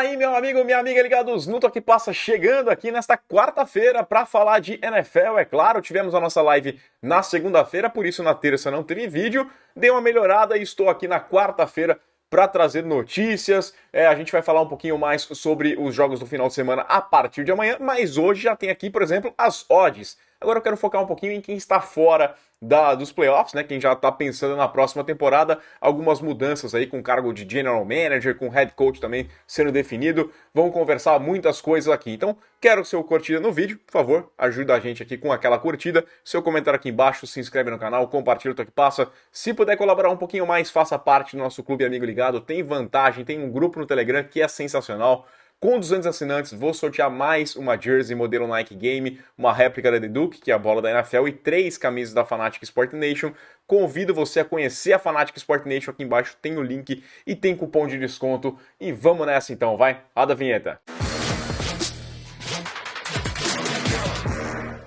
aí, meu amigo, minha amiga ligados no Toque Passa, chegando aqui nesta quarta-feira para falar de NFL, é claro. Tivemos a nossa live na segunda-feira, por isso na terça não teve vídeo. Dei uma melhorada e estou aqui na quarta-feira para trazer notícias. A gente vai falar um pouquinho mais sobre os jogos do final de semana a partir de amanhã, mas hoje já tem aqui, por exemplo, as odds. Agora eu quero focar um pouquinho em quem está fora dos playoffs, né? Quem já está pensando na próxima temporada, algumas mudanças aí com o cargo de General Manager, com Head Coach também sendo definido. Vamos conversar muitas coisas aqui. Então, quero seu curtida no vídeo, por favor, ajuda a gente aqui com aquela curtida. Seu comentário aqui embaixo, se inscreve no canal, compartilha o Toque Passa. Se puder colaborar um pouquinho mais, faça parte do nosso Clube Amigo Ligado. Tem vantagem, tem um grupo no Telegram que é sensacional. Com 200 assinantes, vou sortear mais uma jersey modelo Nike Game, uma réplica da The Duke, que é a bola da NFL, e 3 camisas da Fanatic Sport Nation. Convido você a conhecer a Fanatic Sport Nation, aqui embaixo tem o link e tem cupom de desconto. E vamos nessa então, vai? Roda a vinheta.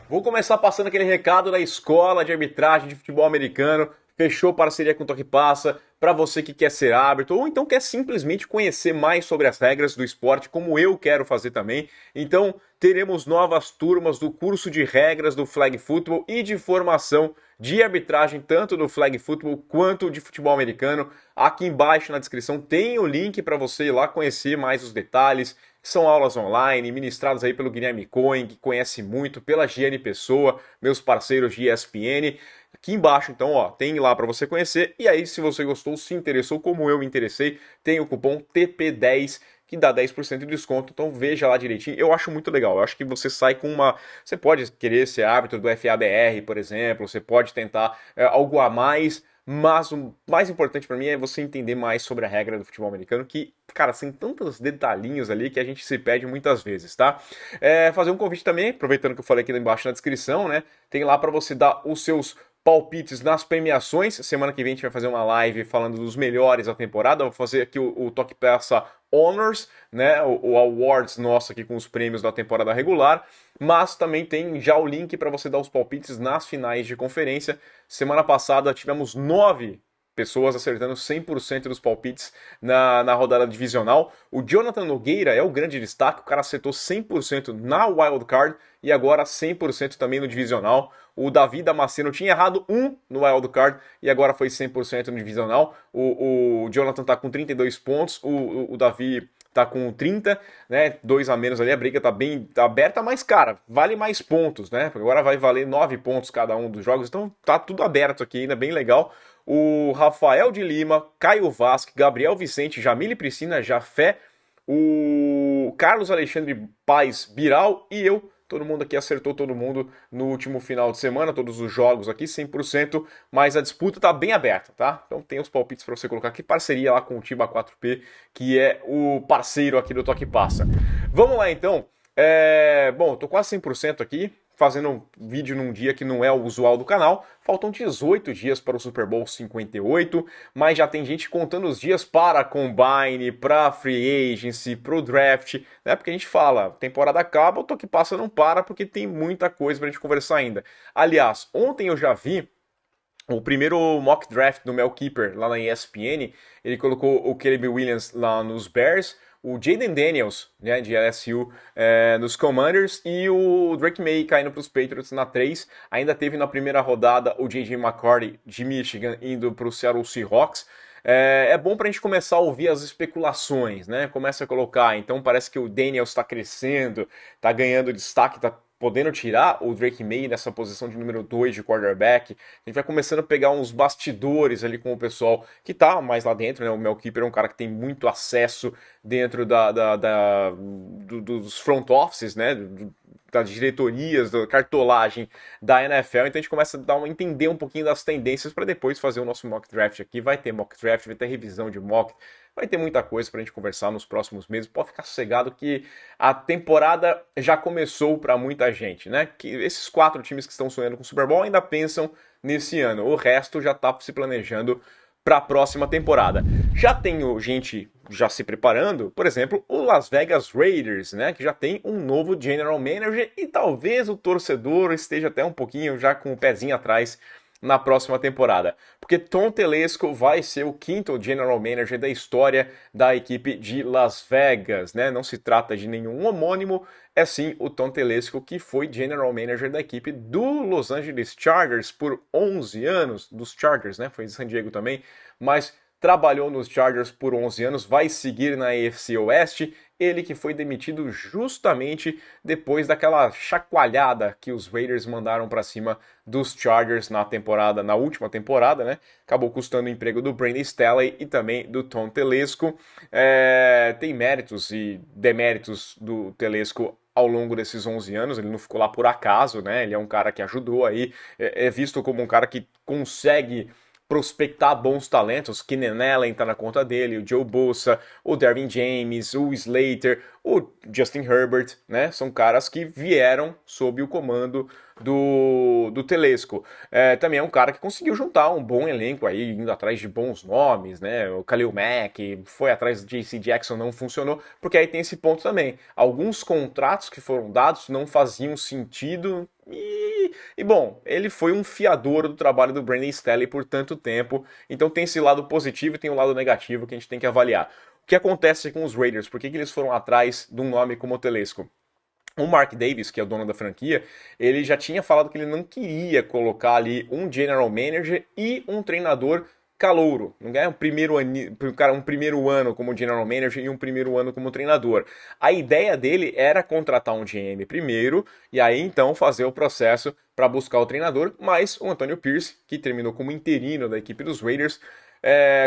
Vou começar passando aquele recado da escola de arbitragem de futebol americano. Fechou parceria com o Toque Passa, para você que quer ser árbitro ou então quer simplesmente conhecer mais sobre as regras do esporte, como eu quero fazer também. Então, teremos novas turmas do curso de regras do Flag Football e de formação de arbitragem, tanto do Flag Football quanto de futebol americano. Aqui embaixo na descrição tem o link para você ir lá conhecer mais os detalhes. São aulas online, ministradas aí pelo Guilherme Cohen, que conhece muito, pela Giane Pessoa, meus parceiros de ESPN. Aqui embaixo, então, ó, tem lá para você conhecer. E aí, se você gostou, se interessou, como eu me interessei, tem o cupom TP10, que dá 10% de desconto. Então, veja lá direitinho. Eu acho muito legal. Eu acho que você sai com uma... Você pode querer ser árbitro do FABR, por exemplo. Você pode tentar algo a mais. Mas o mais importante para mim é você entender mais sobre a regra do futebol americano, que, cara, tem tantos detalhinhos ali que a gente se perde muitas vezes, tá? Fazer um convite também, aproveitando que eu falei aqui embaixo na descrição, né? Tem lá para você dar os seus palpites nas premiações. Semana que vem a gente vai fazer uma live falando dos melhores da temporada. Vou fazer aqui o Toque Passa Honors, né? O Awards nosso aqui com os prêmios da temporada regular. Mas também tem já o link para você dar os palpites nas finais de conferência. Semana passada tivemos 9 pessoas acertando 100% dos palpites na rodada divisional. O Jonathan Nogueira é o grande destaque, o cara acertou 100% na Wild Card e agora 100% também no divisional. O Davi Damasceno tinha errado 1 no Wild Card e agora foi 100% no divisional. O Jonathan tá com 32 pontos, o Davi tá com 30, né? 2 a menos ali, a briga tá bem aberta, mas, cara, vale mais pontos, né? Agora vai valer 9 pontos cada um dos jogos, então tá tudo aberto aqui ainda, bem legal. O Rafael de Lima, Caio Vasque, Gabriel Vicente, Jamile Priscina, Jafé, o Carlos Alexandre Paes Biral e eu. Todo mundo aqui acertou todo mundo no último final de semana, todos os jogos aqui, 100%, mas a disputa tá bem aberta, tá? Então tem os palpites para você colocar aqui, parceria lá com o Tiba 4P, que é o parceiro aqui do Toque Passa. Vamos lá então, bom, tô quase 100% aqui, fazendo um vídeo num dia que não é o usual do canal. Faltam 18 dias para o Super Bowl 58, mas já tem gente contando os dias para a Combine, para a Free Agency, para o Draft, né? Porque a gente fala, temporada acaba, o Toque Passa não para, porque tem muita coisa para a gente conversar ainda. Aliás, ontem eu já vi o primeiro mock draft do Mel Kiper lá na ESPN. Ele colocou o Caleb Williams lá nos Bears, o Jaden Daniels, né, de LSU, nos Commanders, e o Drake May caindo para os Patriots na 3. Ainda teve na primeira rodada o J.J. McCarthy de Michigan indo para o Seattle Seahawks. É bom para a gente começar a ouvir as especulações, né? Começa a colocar, então parece que o Daniels está crescendo, está ganhando destaque, está podendo tirar o Drake May nessa posição de número 2 de quarterback. A gente vai começando a pegar uns bastidores ali com o pessoal que tá mais lá dentro, né? O Mel Kiper é um cara que tem muito acesso dentro dos front offices, né? Das diretorias, da cartolagem da NFL, então a gente começa a entender um pouquinho das tendências para depois fazer o nosso mock draft aqui. Vai ter mock draft, vai ter revisão de mock, vai ter muita coisa pra gente conversar nos próximos meses. Pode ficar sossegado que a temporada já começou para muita gente, né? Que esses 4 times que estão sonhando com o Super Bowl ainda pensam nesse ano. O resto já tá se planejando para a próxima temporada. Já tenho gente já se preparando, por exemplo, o Las Vegas Raiders, né, que já tem um novo General Manager e talvez o torcedor esteja até um pouquinho já com o pezinho atrás na próxima temporada. Porque Tom Telesco vai ser o quinto General Manager da história da equipe de Las Vegas, né? Não se trata de nenhum homônimo, é sim o Tom Telesco, que foi General Manager da equipe do Los Angeles Chargers por 11 anos, dos Chargers, né? Foi em San Diego também, mas trabalhou nos Chargers por 11 anos, vai seguir na AFC Oeste, ele que foi demitido justamente depois daquela chacoalhada que os Raiders mandaram para cima dos Chargers na última temporada, né? Acabou custando o emprego do Brandon Staley e também do Tom Telesco. Tem méritos e deméritos do Telesco ao longo desses 11 anos, ele não ficou lá por acaso, né? Ele é um cara que ajudou aí, é visto como um cara que consegue prospectar bons talentos. Keenan Allen tá na conta dele, o Joe Bosa, o Derwin James, o Slater, o Justin Herbert, né? São caras que vieram sob o comando do Telesco. Também é um cara que conseguiu juntar um bom elenco aí, indo atrás de bons nomes, né? O Khalil Mack foi atrás do JC Jackson, não funcionou, porque aí tem esse ponto também. Alguns contratos que foram dados não faziam sentido e bom, ele foi um fiador do trabalho do Brandon Staley por tanto tempo, então tem esse lado positivo e tem o lado negativo que a gente tem que avaliar. O que acontece com os Raiders? Por que eles foram atrás de um nome como o Telesco? O Mark Davis, que é o dono da franquia, ele já tinha falado que ele não queria colocar ali um general manager e um treinador calouro. Não é um primeiro ano como general manager e um primeiro ano como treinador. A ideia dele era contratar um GM primeiro e aí então fazer o processo para buscar o treinador, mas o Antonio Pierce, que terminou como interino da equipe dos Raiders,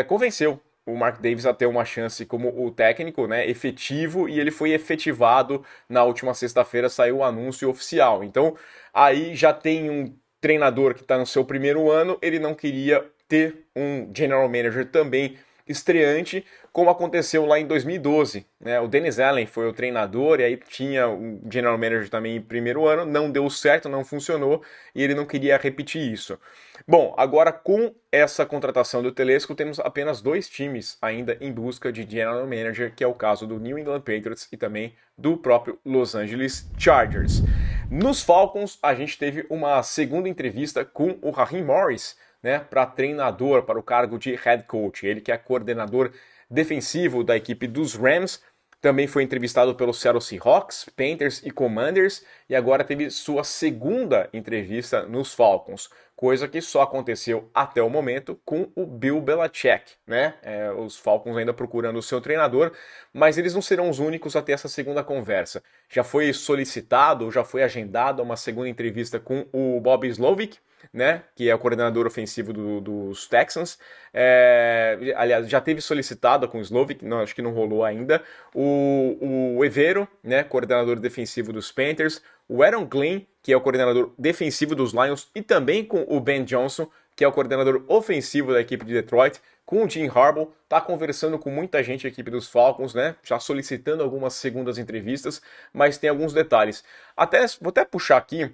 convenceu o Mark Davis a ter uma chance como o técnico, né, efetivo, e ele foi efetivado na última sexta-feira, saiu o anúncio oficial. Então, aí já tem um treinador que está no seu primeiro ano, ele não queria ter um general manager também estreante, como aconteceu lá em 2012. Né? O Dennis Allen foi o treinador e aí tinha um general manager também em primeiro ano, não deu certo, não funcionou e ele não queria repetir isso. Bom, agora com essa contratação do Telesco, temos apenas dois times ainda em busca de general manager, que é o caso do New England Patriots e também do próprio Los Angeles Chargers. Nos Falcons, a gente teve uma segunda entrevista com o Raheem Morris, né, para treinador, para o cargo de head coach. Ele que é coordenador defensivo da equipe dos Rams, também foi entrevistado pelo Seattle Seahawks, Panthers e Commanders e agora teve sua segunda entrevista nos Falcons, coisa que só aconteceu até o momento com o Bill Belichick, né? Os Falcons ainda procurando o seu treinador, mas eles não serão os únicos a ter essa segunda conversa. Já foi solicitado, já foi agendada uma segunda entrevista com o Bob Slovic, né, que é o coordenador ofensivo dos Texans. Aliás, já teve solicitada com o Slovic, não, acho que não rolou ainda. O Evero, né, coordenador defensivo dos Panthers. O Aaron Glenn, que é o coordenador defensivo dos Lions. E também com o Ben Johnson, que é o coordenador ofensivo da equipe de Detroit. Com o Jim Harbaugh, tá conversando com muita gente da equipe dos Falcons, né? Já solicitando algumas segundas entrevistas, mas tem alguns detalhes. Vou até puxar aqui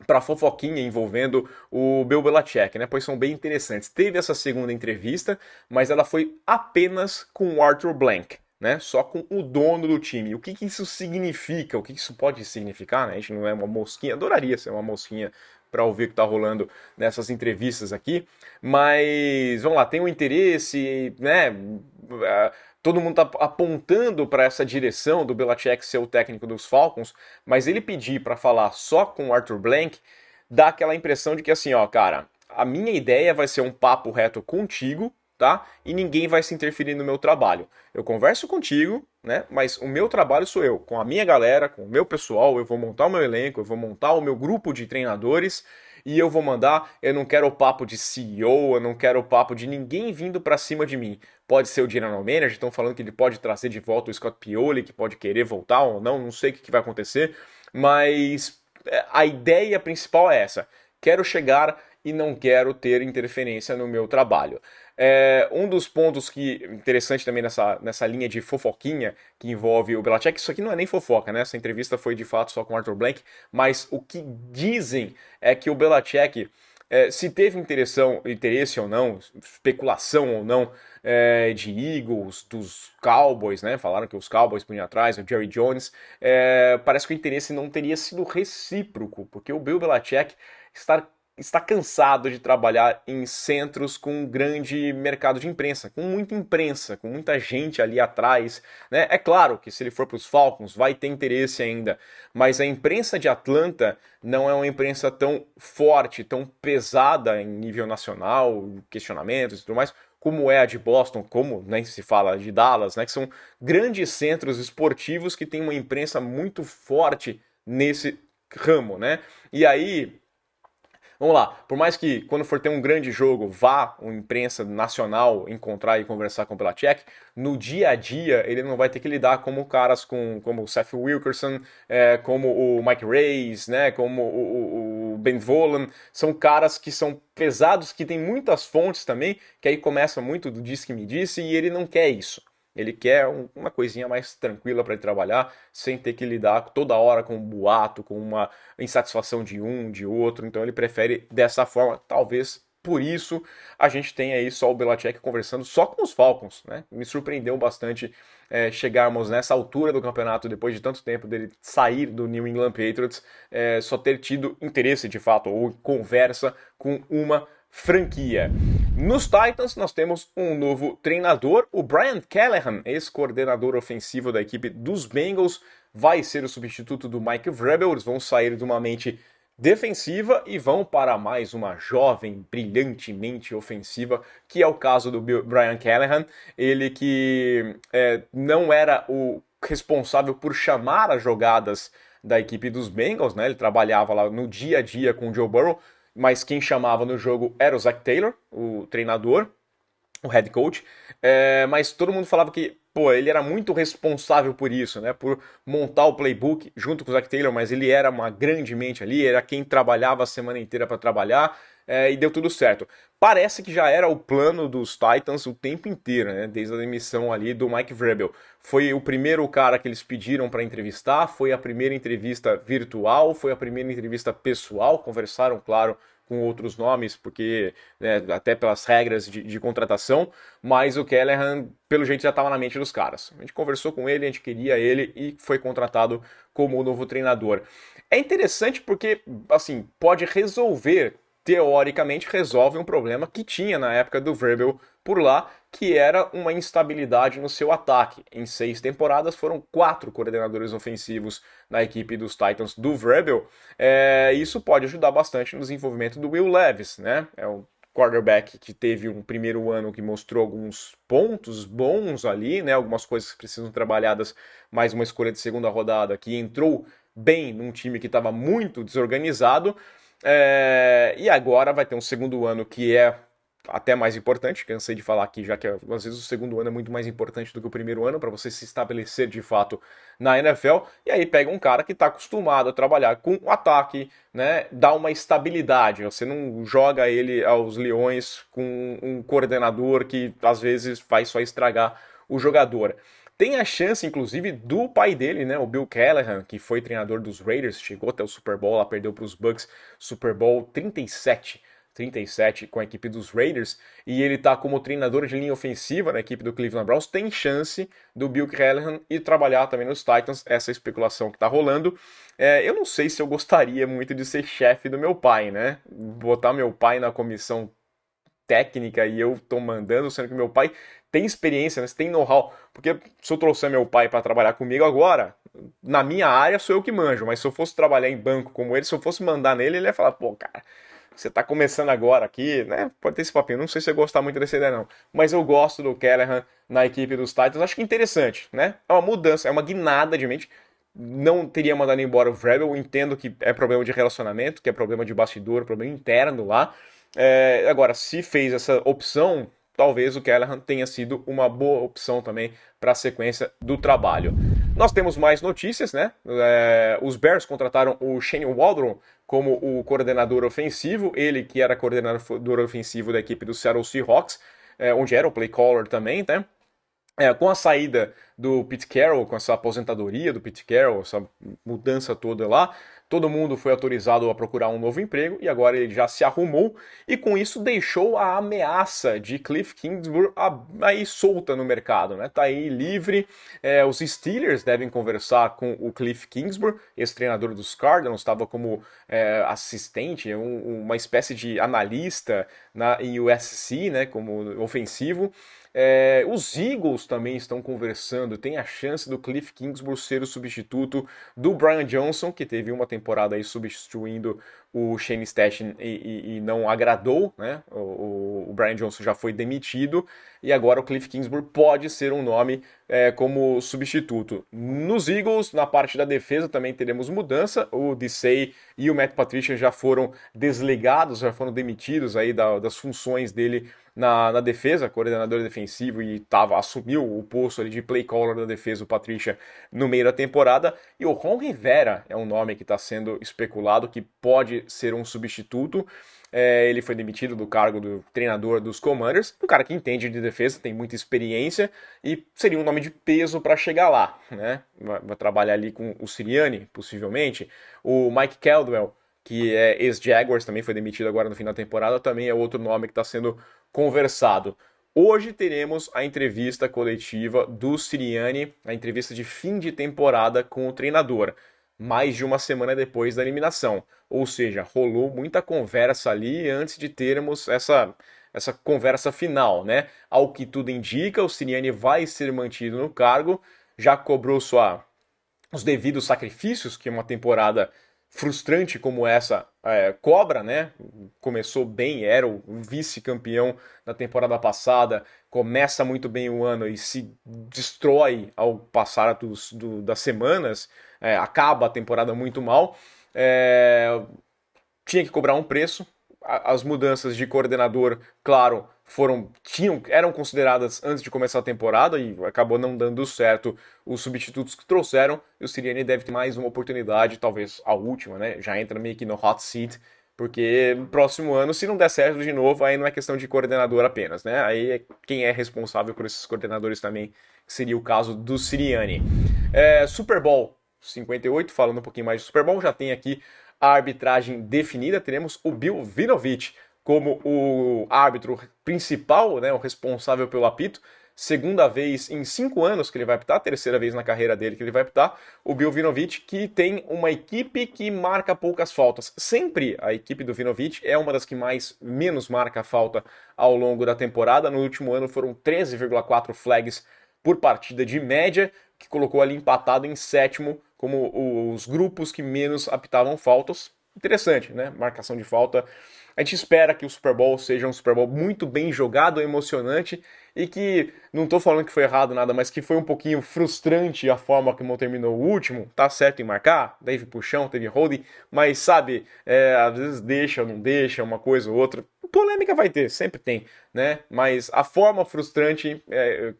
para fofoquinha envolvendo o Bill Belichick, né? Pois são bem interessantes. Teve essa segunda entrevista, mas ela foi apenas com o Arthur Blank, né? Só com o dono do time. O que isso significa? O que isso pode significar, né? A gente não é uma mosquinha, adoraria ser uma mosquinha para ouvir o que está rolando nessas entrevistas aqui, mas vamos lá, tem um interesse, né? Todo mundo está apontando para essa direção do Belichick ser o técnico dos Falcons, mas ele pedir para falar só com o Arthur Blank dá aquela impressão de que assim, ó, cara, a minha ideia vai ser um papo reto contigo, tá? E ninguém vai se interferir no meu trabalho. Eu converso contigo, né? Mas o meu trabalho sou eu, com a minha galera, com o meu pessoal, eu vou montar o meu elenco, eu vou montar o meu grupo de treinadores e eu vou mandar. Eu não quero o papo de CEO, eu não quero o papo de ninguém vindo para cima de mim. Pode ser o general manager, estão falando que ele pode trazer de volta o Scott Pioli, que pode querer voltar ou não, não sei o que vai acontecer, mas a ideia principal é essa. Quero chegar e não quero ter interferência no meu trabalho. Um dos pontos que interessante também nessa linha de fofoquinha que envolve o Belichick, isso aqui não é nem fofoca, né? Essa entrevista foi de fato só com o Arthur Blank, mas o que dizem é que o Belichick, se teve interesse ou não, especulação ou não, de Eagles, dos Cowboys, né? Falaram que os Cowboys punham atrás, o Jerry Jones. Parece que o interesse não teria sido recíproco, porque o Bill Belichick está está cansado de trabalhar em centros com grande mercado de imprensa, com muita gente ali atrás, né? É claro que se ele for para os Falcons vai ter interesse ainda, mas a imprensa de Atlanta não é uma imprensa tão forte, tão pesada em nível nacional, questionamentos e tudo mais, como é a de Boston, como nem se fala de Dallas, né? Que são grandes centros esportivos que têm uma imprensa muito forte nesse ramo, né? E aí vamos lá, por mais que quando for ter um grande jogo vá uma imprensa nacional encontrar e conversar com o Belichick, no dia a dia ele não vai ter que lidar como caras como o Seth Wilkerson, como o Mike Reyes, né, como o Ben Volen, são caras que são pesados, que tem muitas fontes também, que aí começa muito do diz que me disse e ele não quer isso. Ele quer uma coisinha mais tranquila para ele trabalhar, sem ter que lidar toda hora com um boato, com uma insatisfação de um, de outro. Então ele prefere dessa forma. Talvez por isso a gente tenha aí só o Belichick conversando só com os Falcons, né? Me surpreendeu bastante chegarmos nessa altura do campeonato, depois de tanto tempo dele sair do New England Patriots, só ter tido interesse de fato ou conversa com uma franquia. Nos Titans, nós temos um novo treinador, o Brian Callahan, ex-coordenador ofensivo da equipe dos Bengals, vai ser o substituto do Mike Vrabel. Eles vão sair de uma mente defensiva e vão para mais uma jovem, brilhantemente ofensiva, que é o caso do Brian Callahan. Ele que não era o responsável por chamar as jogadas da equipe dos Bengals, né? Ele trabalhava lá no dia a dia com o Joe Burrow, mas quem chamava no jogo era o Zach Taylor, o treinador, o head coach, mas todo mundo falava que, pô, ele era muito responsável por isso, né, por montar o playbook junto com o Zach Taylor, mas ele era uma grande mente ali, era quem trabalhava a semana inteira para trabalhar, e deu tudo certo. Parece que já era o plano dos Titans o tempo inteiro, né, desde a demissão ali do Mike Vrabel. Foi o primeiro cara que eles pediram para entrevistar, foi a primeira entrevista virtual, foi a primeira entrevista pessoal, conversaram, claro, com outros nomes, porque até pelas regras de contratação, mas o Callahan, pelo jeito, já estava na mente dos caras. A gente conversou com ele, a gente queria ele e foi contratado como o novo treinador. É interessante porque, assim, pode resolver, teoricamente resolve um problema que tinha na época do Vrabel por lá, que era uma instabilidade no seu ataque. Em 6 temporadas foram 4 coordenadores ofensivos na equipe dos Titans do Vrabel. Isso pode ajudar bastante no desenvolvimento do Will Levis, né? É um quarterback que teve um primeiro ano que mostrou alguns pontos bons ali, né? Algumas coisas que precisam trabalhadas, mais uma escolha de segunda rodada que entrou bem num time que estava muito desorganizado. E agora vai ter um segundo ano que é até mais importante, cansei de falar aqui, já que às vezes o segundo ano é muito mais importante do que o primeiro ano para você se estabelecer de fato na NFL, e aí pega um cara que está acostumado a trabalhar com o ataque, né, dá uma estabilidade, você não joga ele aos leões com um coordenador que às vezes vai só estragar o jogador. Tem a chance, inclusive, do pai dele, né, o Bill Callahan, que foi treinador dos Raiders, chegou até o Super Bowl, lá perdeu para os Bucks, Super Bowl 37 com a equipe dos Raiders, e ele tá como treinador de linha ofensiva na equipe do Cleveland Browns, tem chance do Bill Callahan ir trabalhar também nos Titans, essa especulação que tá rolando. Eu não sei se eu gostaria muito de ser chefe do meu pai, né? Botar meu pai na comissão técnica e eu tô mandando, sendo que meu pai tem experiência, né? Tem know-how. Porque se eu trouxer meu pai para trabalhar comigo agora, na minha área sou eu que manjo, mas se eu fosse trabalhar em banco como ele, se eu fosse mandar nele, ele ia falar, pô, cara, você tá começando agora aqui, né? Pode ter esse papinho. Não sei se você gostar muito dessa ideia, não. Mas eu gosto do Callahan na equipe dos Titans. Acho que interessante, né? É uma mudança, é uma guinada de mente. Não teria mandado embora o Vrabel. Eu entendo que é problema de relacionamento, que é problema de bastidor, problema interno lá. Agora, se fez essa opção, talvez o Callahan tenha sido uma boa opção também para a sequência do trabalho. Nós temos mais notícias, né? Os Bears contrataram o Shane Waldron como o coordenador ofensivo, ele que era coordenador ofensivo da equipe do Seattle Seahawks, onde era o play caller também, né? Com a saída do Pete Carroll, com essa aposentadoria do Pete Carroll, essa mudança toda lá, todo mundo foi autorizado a procurar um novo emprego e agora ele já se arrumou e com isso deixou a ameaça de Cliff Kingsbury aí solta no mercado, né? Tá aí livre. Os Steelers devem conversar com o Cliff Kingsbury, ex-treinador dos Cardinals, estava como assistente, uma espécie de analista em USC, né? Como ofensivo. Os Eagles também estão conversando. Tem a chance do Cliff Kingsbury ser o substituto do Brian Johnson, que teve uma temporada aí substituindo o Shane Steichen e não agradou, né? O Brian Johnson já foi demitido e agora o Cliff Kingsbury pode ser um nome como substituto. Nos Eagles, na parte da defesa, também teremos mudança. O Dissey e o Matt Patricia já foram desligados, já foram demitidos aí das funções dele na defesa, coordenador defensivo, e assumiu o posto ali de play caller da defesa, o Patricia, no meio da temporada. E o Ron Rivera é um nome que está sendo especulado, que pode ser um substituto. Ele foi demitido do cargo do treinador dos Commanders, um cara que entende de defesa, tem muita experiência e seria um nome de peso para chegar lá, né? Vai trabalhar ali com o Sirianni, possivelmente. O Mike Caldwell, que é ex-Jaguars, também foi demitido agora no fim da temporada, também é outro nome que está sendo conversado. Hoje teremos a entrevista coletiva do Sirianni, a entrevista de fim de temporada com o treinador, mais de uma semana depois da eliminação. Ou seja, rolou muita conversa ali antes de termos essa conversa final, né? Ao que tudo indica, o Sirianni vai ser mantido no cargo, já cobrou os devidos sacrifícios que uma temporada frustrante como essa cobra, né? Começou bem, era o vice-campeão na temporada passada, começa muito bem o ano e se destrói ao passar das semanas, acaba a temporada muito mal. Tinha que cobrar um preço. As mudanças de coordenador, claro, eram consideradas antes de começar a temporada e acabou não dando certo os substitutos que trouxeram. E o Sirianni deve ter mais uma oportunidade, talvez a última, né? Já entra meio que no hot seat, porque no próximo ano, se não der certo de novo, aí não é questão de coordenador apenas, né? Aí quem é responsável por esses coordenadores também, seria o caso do Sirianni. Super Bowl 58, falando um pouquinho mais de Super Bowl, já tem aqui a arbitragem definida. Teremos o Bill Vinovich como o árbitro principal, né, o responsável pelo apito. Segunda vez em 5 anos que ele vai apitar, terceira vez na carreira dele que ele vai apitar. O Bill Vinovich, que tem uma equipe que marca poucas faltas. Sempre a equipe do Vinovich é uma das que menos marca falta ao longo da temporada. No último ano foram 13,4 flags por partida de média, que colocou ali empatado em sétimo como os grupos que menos apitavam faltas. Interessante, né? Marcação de falta. A gente espera que o Super Bowl seja um Super Bowl muito bem jogado, emocionante e que, não tô falando que foi errado nada, mas que foi um pouquinho frustrante a forma como terminou o último. Tá certo em marcar, teve puxão, teve holding, mas sabe, às vezes deixa, não deixa, uma coisa ou outra. Polêmica vai ter, sempre tem, né? Mas a forma frustrante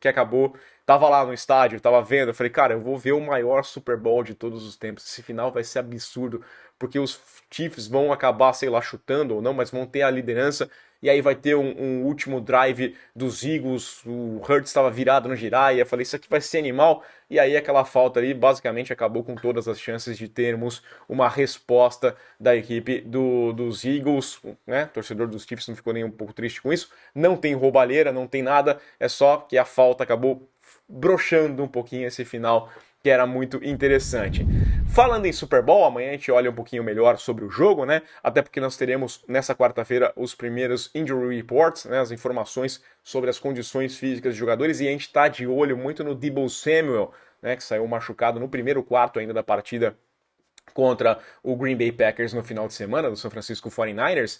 que acabou. Tava lá no estádio, tava vendo, eu falei, cara, eu vou ver o maior Super Bowl de todos os tempos. Esse final vai ser absurdo, porque os Chiefs vão acabar, sei lá, chutando ou não, mas vão ter a liderança, e aí vai ter um último drive dos Eagles, o Hurts estava virado no girar, e eu falei, isso aqui vai ser animal, e aí aquela falta ali basicamente acabou com todas as chances de termos uma resposta da equipe dos Eagles, né? O torcedor dos Chiefs não ficou nem um pouco triste com isso, não tem roubalheira, não tem nada, é só que a falta acabou broxando um pouquinho esse final, que era muito interessante. Falando em Super Bowl, amanhã a gente olha um pouquinho melhor sobre o jogo, né? Até porque nós teremos nessa quarta-feira os primeiros injury reports, né? As informações sobre as condições físicas dos jogadores, e a gente está de olho muito no Deebo Samuel, né? Que saiu machucado no primeiro quarto ainda da partida contra o Green Bay Packers no final de semana, do San Francisco 49ers.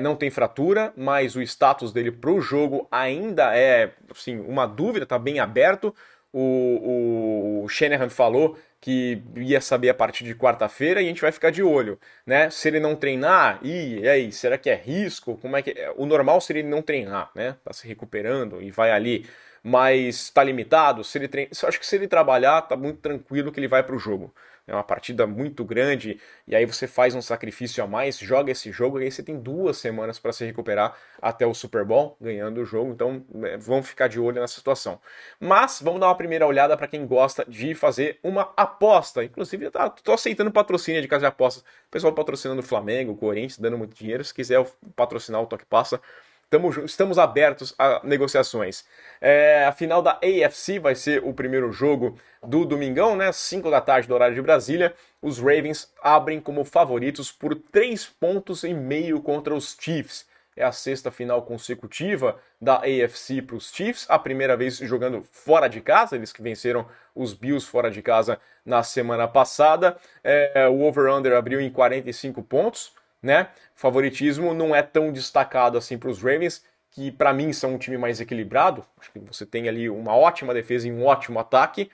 Não tem fratura, mas o status dele para o jogo ainda é assim, uma dúvida, está bem aberto. O Shanahan falou que ia saber a partir de quarta-feira e a gente vai ficar de olho, né? Se ele não treinar, e aí, será que é risco? Como é que o normal seria ele não treinar, né? Tá se recuperando e vai ali. mas está limitado. Eu acho que se ele trabalhar, tá muito tranquilo que ele vai para o jogo. É uma partida muito grande, e aí você faz um sacrifício a mais, joga esse jogo, e aí você tem 2 semanas para se recuperar até o Super Bowl, ganhando o jogo, então vamos ficar de olho nessa situação. Mas vamos dar uma primeira olhada para quem gosta de fazer uma aposta. Inclusive, tô aceitando patrocínio de casa de apostas. O pessoal patrocinando o Flamengo, o Corinthians, dando muito dinheiro. Se quiser patrocinar o Toque Passa, estamos abertos a negociações. A final da AFC vai ser o primeiro jogo do domingão, né? 5 da tarde do horário de Brasília. Os Ravens abrem como favoritos por 3,5 pontos contra os Chiefs. É a sexta final consecutiva da AFC para os Chiefs, a primeira vez jogando fora de casa, eles que venceram os Bills fora de casa na semana passada. O over-under abriu em 45 pontos, né? O favoritismo não é tão destacado assim para os Ravens, que para mim são um time mais equilibrado. Acho que você tem ali uma ótima defesa e um ótimo ataque.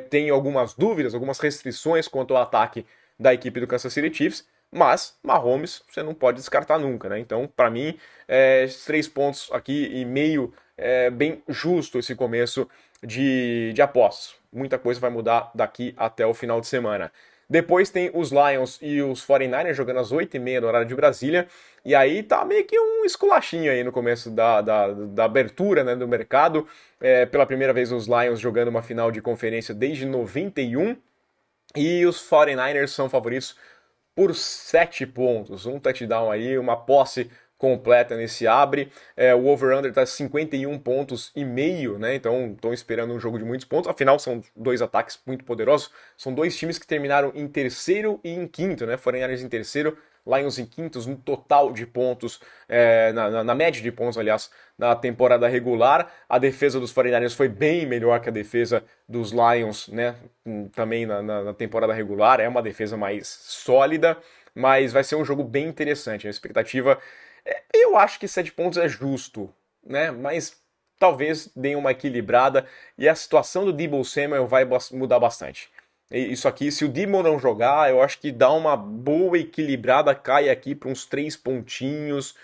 Tem algumas dúvidas, algumas restrições quanto ao ataque da equipe do Kansas City Chiefs, mas Mahomes você não pode descartar nunca, né? Então, para mim, 3 pontos aqui e meio é bem justo esse começo de apostas. Muita coisa vai mudar daqui até o final de semana. Depois tem os Lions e os 49ers jogando às 8h30 do horário de Brasília. E aí tá meio que um esculachinho aí no começo da abertura, né, do mercado. Pela primeira vez os Lions jogando uma final de conferência desde 91. E os 49ers são favoritos por 7 pontos. Um touchdown aí, uma posse completa nesse abre. O over-under está 51 pontos e meio, né? Então estão esperando um jogo de muitos pontos. Afinal, são dois ataques muito poderosos. São dois times que terminaram em terceiro e em quinto, né? 49ers em terceiro, Lions em quintos no total de pontos, na média de pontos, aliás, na temporada regular. A defesa dos 49ers foi bem melhor que a defesa dos Lions, né? Também na temporada regular. É uma defesa mais sólida, mas vai ser um jogo bem interessante. A expectativa, eu acho que 7 pontos é justo, né? Mas talvez dê uma equilibrada e a situação do Deebo Samuel vai mudar bastante. Isso aqui, se o Deebo não jogar, eu acho que dá uma boa equilibrada, cai aqui para uns 3 pontinhos,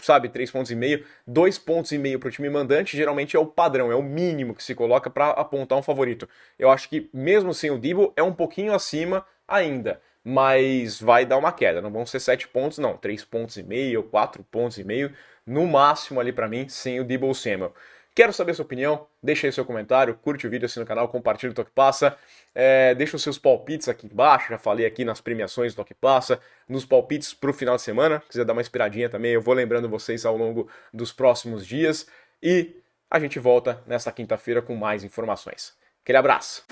sabe, 3 pontos e meio, 2 pontos e meio para o time mandante, geralmente é o padrão, é o mínimo que se coloca para apontar um favorito. Eu acho que mesmo sem o Deebo é um pouquinho acima ainda, mas vai dar uma queda, não vão ser 7 pontos não, 3 pontos e meio, 4 pontos e meio, no máximo ali para mim, sem o Deebo Samuel. Quero saber sua opinião, deixa aí seu comentário, curte o vídeo, assina o canal, compartilha o Toque Passa, deixa os seus palpites aqui embaixo, já falei aqui nas premiações do Toque Passa, nos palpites para o final de semana, se quiser dar uma esperadinha também, eu vou lembrando vocês ao longo dos próximos dias, e a gente volta nesta quinta-feira com mais informações. Aquele abraço!